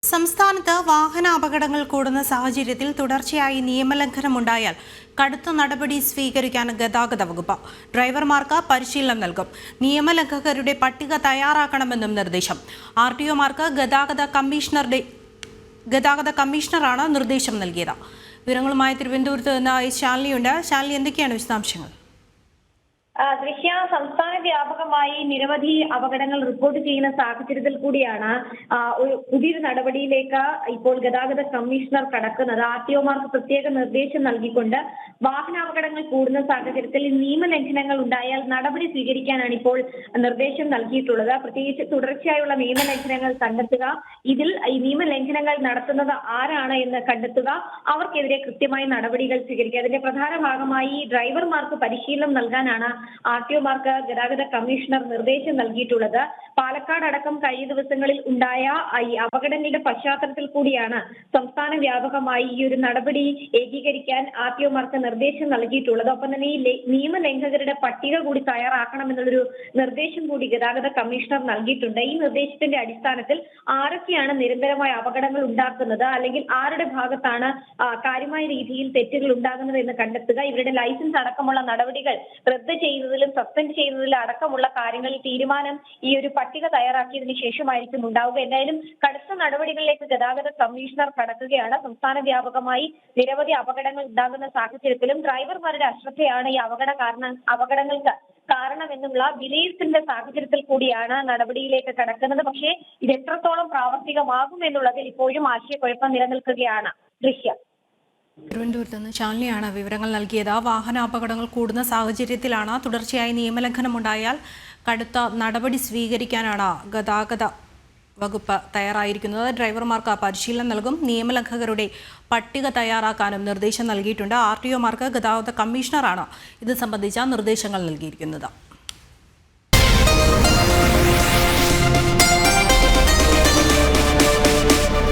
സംസ്ഥാനത്ത് വാഹനാപകടങ്ങൾ കൂടുന്ന സാഹചര്യത്തിൽ തുടർച്ചയായി നിയമലംഘനമുണ്ടായാൽ കടുത്ത നടപടി സ്വീകരിക്കാൻ ഗതാഗത വകുപ്പ് ഡ്രൈവർമാർക്ക് പരിശീലനം നൽകും. നിയമലംഘകരുടെ പട്ടിക തയ്യാറാക്കണമെന്നും നിർദ്ദേശം. RTOമാർക്ക് ഗതാഗത കമ്മീഷണറാണ് നിർദ്ദേശം നൽകിയത്. വിവരങ്ങളുമായി തിരുവനന്തപുരത്ത് നിന്ന് ശാലിനിയുണ്ട്. ശാലിനി, എന്തൊക്കെയാണ് വിശദാംശങ്ങൾ? ദൃശ്യ സംസ്ഥാന വ്യാപകമായി നിരവധി അപകടങ്ങൾ റിപ്പോർട്ട് ചെയ്യുന്ന സാഹചര്യത്തിൽ കൂടിയാണ് ഒരു പുതിയൊരു നടപടിയിലേക്ക് ഇപ്പോൾ ഗതാഗത കമ്മീഷണർ കടക്കുന്നത്. RTOമാർക്ക് പ്രത്യേക നിർദ്ദേശം നൽകിക്കൊണ്ട് വാഹനാപകടങ്ങൾ കൂടുന്ന സാഹചര്യത്തിൽ നിയമലംഘനങ്ങൾ ഉണ്ടായാൽ നടപടി സ്വീകരിക്കാനാണ് ഇപ്പോൾ നിർദ്ദേശം നൽകിയിട്ടുള്ളത്. പ്രത്യേകിച്ച് തുടർച്ചയായുള്ള നിയമലംഘനങ്ങൾ കണ്ടെത്തുക, ഇതിൽ ഈ നിയമലംഘനങ്ങൾ നടത്തുന്നത് ആരാണ് എന്ന് കണ്ടെത്തുക, അവർക്കെതിരെ കൃത്യമായ നടപടികൾ സ്വീകരിക്കുക. അതിന്റെ പ്രധാന ഭാഗമായി ഡ്രൈവർമാർക്ക് പരിശീലനം നൽകാനാണ് RTOമാർക്ക് ഗതാഗത കമ്മീഷണർ നിർദ്ദേശം നൽകിയിട്ടുള്ളത്. പാലക്കാട് അടക്കം കഴിഞ്ഞ ദിവസങ്ങളിൽ ഉണ്ടായ ഈ അപകടങ്ങളുടെ പശ്ചാത്തലത്തിൽ കൂടിയാണ് സംസ്ഥാന വ്യാപകമായി ഈ ഒരു നടപടി ഏകീകരിക്കാൻ RTOമാർക്ക് നിർദ്ദേശം നൽകിയിട്ടുള്ളത്. ഒപ്പം തന്നെ ഈ നിയമലംഘകരുടെ പട്ടിക കൂടി തയ്യാറാക്കണമെന്നുള്ളൊരു നിർദ്ദേശം കൂടി ഗതാഗത കമ്മീഷണർ നൽകിയിട്ടുണ്ട്. ഈ നിർദ്ദേശത്തിന്റെ അടിസ്ഥാനത്തിൽ ആരൊക്കെയാണ് നിരന്തരമായ അപകടങ്ങൾ ഉണ്ടാക്കുന്നത്, അല്ലെങ്കിൽ ആരുടെ ഭാഗത്താണ് കാര്യമായ രീതിയിൽ തെറ്റുകൾ ഉണ്ടാകുന്നത് എന്ന് കണ്ടെത്തുക, ഇവരുടെ ലൈസൻസ് അടക്കമുള്ള നടപടികൾ റദ്ദ് ചെയ്യുന്നതിലും സസ്പെൻഡ് ചെയ്യുന്നതിലും അടക്കമുള്ള കാര്യങ്ങളിൽ തീരുമാനം ഈ ഒരു പട്ടിക തയ്യാറാക്കിയതിനു ശേഷമായിരിക്കും ഉണ്ടാവുക. എന്തായാലും കടുത്ത നടപടികളിലേക്ക് ഗതാഗത കമ്മീഷണർ കടക്കുകയാണ്. സംസ്ഥാന വ്യാപകമായി നിരവധി അപകടങ്ങൾ ഉണ്ടാകുന്ന സാഹചര്യത്തിലും ഡ്രൈവർമാരുടെ അശ്രദ്ധയാണ് ഈ അപകടങ്ങൾക്ക് കാരണമെന്നുള്ള വിലയിരുത്തലിന്റെ സാഹചര്യത്തിൽ കൂടിയാണ് നടപടിയിലേക്ക് കടക്കുന്നത്. പക്ഷേ ഇത് എത്രത്തോളം പ്രാവർത്തികമാകും എന്നുള്ളതിൽ ഇപ്പോഴും ആശയക്കുഴപ്പം നിലനിൽക്കുകയാണ്. ദൃശ്യം തിരുവനന്തപുരത്ത് നിന്ന് ശാലിനിയാണ് വിവരങ്ങൾ നൽകിയത്. വാഹനാപകടങ്ങൾ കൂടുന്ന സാഹചര്യത്തിലാണ് തുടർച്ചയായി നിയമലംഘനമുണ്ടായാൽ കടുത്ത നടപടി സ്വീകരിക്കാനാണ് ഗതാഗത വകുപ്പ് തയ്യാറായിരിക്കുന്നത്. ഡ്രൈവർമാർക്ക് പരിശീലനം നൽകും. നിയമലംഘകരുടെ പട്ടിക തയ്യാറാക്കാനും നിർദ്ദേശം നൽകിയിട്ടുണ്ട്. RTOമാർക്ക് ഗതാഗത കമ്മീഷണറാണ് ഇത് സംബന്ധിച്ച നിർദ്ദേശങ്ങൾ നൽകിയിരിക്കുന്നത്.